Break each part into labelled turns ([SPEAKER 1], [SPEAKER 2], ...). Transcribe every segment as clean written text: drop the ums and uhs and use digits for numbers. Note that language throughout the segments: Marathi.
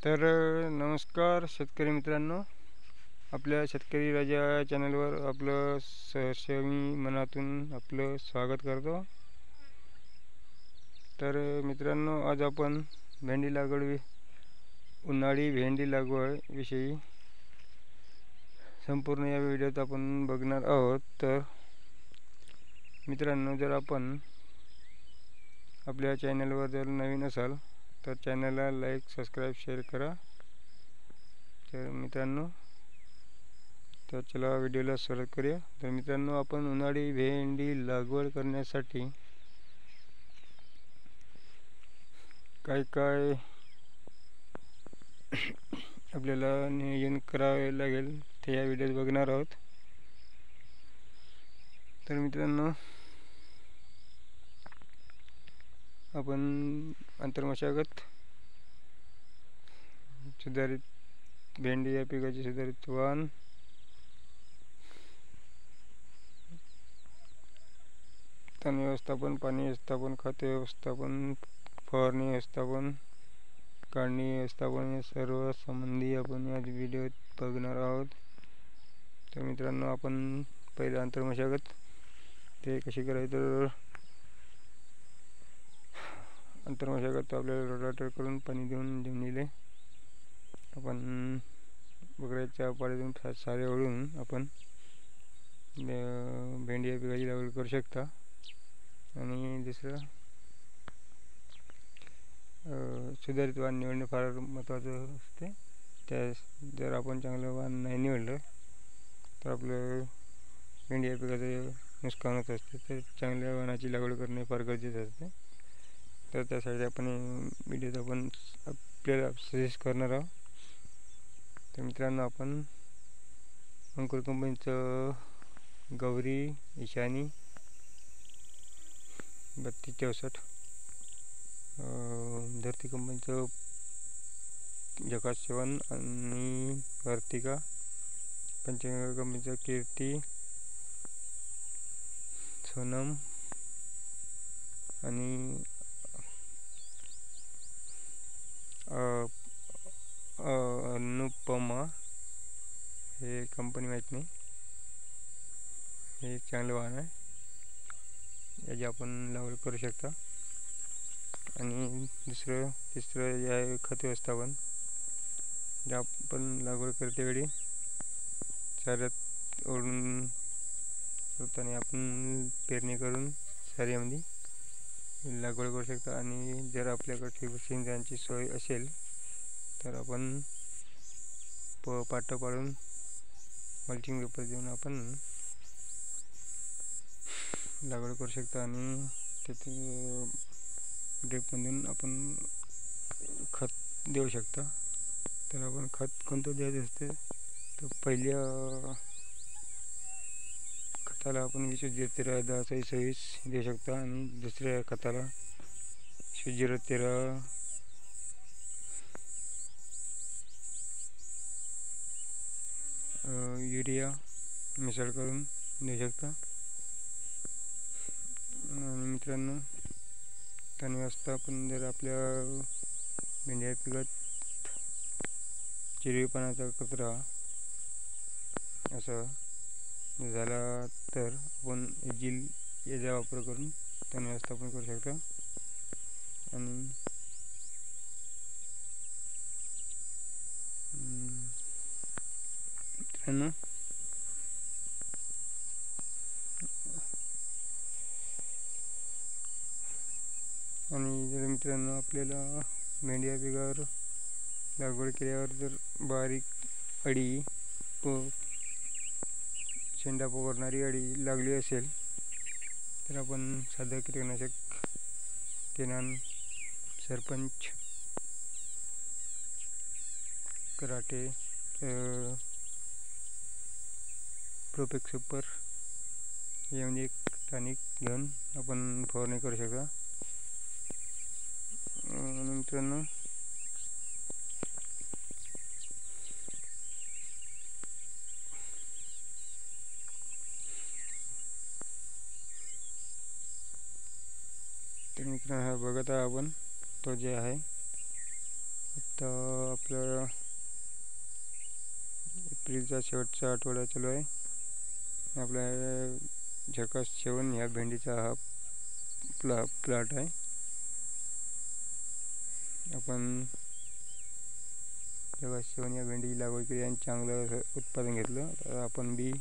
[SPEAKER 1] नमस्कार शेतकरी मित्रांनो, आपल्या शेतकरी राजा चॅनलवर आपलं सहर्ष मी मनातून आपलं स्वागत करतो। मित्रांनो, आज आपण भेंडी लागवड उन्हाळी भेंडी लागवड विषयी संपूर्ण या व्हिडिओत आपण बघणार आहोत। तर मित्रांनो, जर आपण आपल्या चॅनलवर जर नवीन असाल तर चॅनलला लाईक, सबस्क्राईब, शेअर करा। तर मित्रांनो, तर चला व्हिडिओला सुरुवात करूया। तर मित्रांनो, आपण उन्हाळी भेंडी लागवड करण्यासाठी काय आपल्याला नियोजन करावे लागेल ते या व्हिडिओत बघणार आहोत। तर मित्रांनो, आपण आंतरमशागत, सुधारित भेंडी या पिकाचे सुधारित वाण, तण व्यवस्थापन, पाणी व्यवस्थापन, खत व्यवस्थापन, फवारणी व्यवस्थापन, काढणी व्यवस्थापन या सर्व संबंधी आपण या व्हिडिओत बघणार आहोत। तर मित्रांनो, आपण पहिले आंतरमशागत ते कशी करायची। तर आंतरमशागत आपल्याला रोटावेटर करून पाणी देऊन जमिनीला आपण बकऱ्याच्या पाड्यातून सारे ओढून आपण भेंडी या पिकाची लागवड करू शकता। आणि दुसरं, सुधारित वाण निवडणे फार महत्त्वाचं असते। जर आपण चांगलं वाण नाही निवडलं तर आपलं भेंडी या पिकाचं नुकसान होत असते। तर चांगल्या वाणाची लागवड करणे फार गरजेचं असते। तर त्यासाठी आपण व्हिडिओत आपण आपल्याला सजेस्ट करणार आहोत। तर मित्रांनो, आपण अंकुर कंपनीचं गौरी, ईशानी 3264, धरती कंपनीचं जकास 7 आणि वर्तिका, पंचगंगा कंपनीचं कीर्ती, सोनम आणि अनुपमा हे कंपनी माहीत नाही, हे चांगलं वाहन आहे, याची आपण लागवड करू शकता। आणि तिसरं जे आहे खत व्यवस्थापन। जे आपण लागवड करतेवेळी चाऱ्यात ओढून होताना आपण पेरणी करून चाऱ्यामध्ये लागवड करू शकता। आणि जर आपल्याकडे ठिबक सिंचनाची सोय असेल तर आपण पाटं पाडून मल्चिंग पेपर देऊन आपण लागवड करू शकता। आणि त्यात ड्रिपमधून आपण खत देऊ शकता। तर आपण खत कोणतं द्यायचं असते, तर पहिल्या खताला आपण 20-13 10-26 देऊ शकता। आणि दुसऱ्या खताला 20-13 युरिया मिसळ करून देऊ शकता। आणि मित्रांनो, तण व्यवस्थापन, जर आपल्या भेंडी या पिकात चिरीपानाचा कचरा असं झाला तर आपण एजिल याचा वापर करून तण व्यवस्थापन करू शकता। आणि मित्रांनो, आपल्याला भेंडी या पिकावर लागवड केल्यावर जर बारीक अळी शेंडा पोखरणारी अळी लागली असेल तर आपण साधं कीटकनाशक केनान, सरपंच, कराटे, प्रोपेक्स सुपर यामध्ये टॉनिक घेऊन आपण फवारणी करू शकता। मित्रांनो, हा बघत आहे आपण तो जे आहे तर आपलं एप्रिलचा शेवटचा आठवडा चालू आहे. आपल्या झकास 7 ह्या भेंडीचा हा प्लॉट आहे. आपण जेव्हा 7 या भेंडीची लागवड केली आणि चांगलं उत्पादन घेतलं, तर आपण बी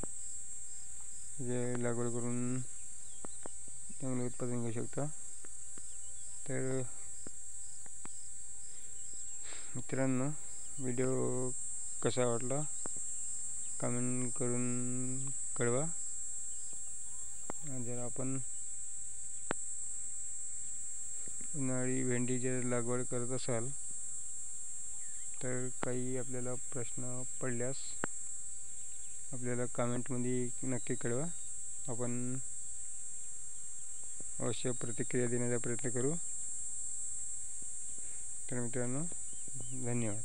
[SPEAKER 1] जे लागवड करून चांगलं उत्पादन घेऊ शकता. तर मित्रांनो, व्हिडिओ कसा वाटला कमेंट करून कळवा. जर आपण उन्हाळी भेंडी जर लागवड करत असाल तर काही आपल्याला प्रश्न पडल्यास आपल्याला कमेंटमध्ये नक्की कळवा. आपण अवश्य प्रतिक्रिया देण्याचा प्रयत्न करू. तर मित्रांनो, धन्यवाद.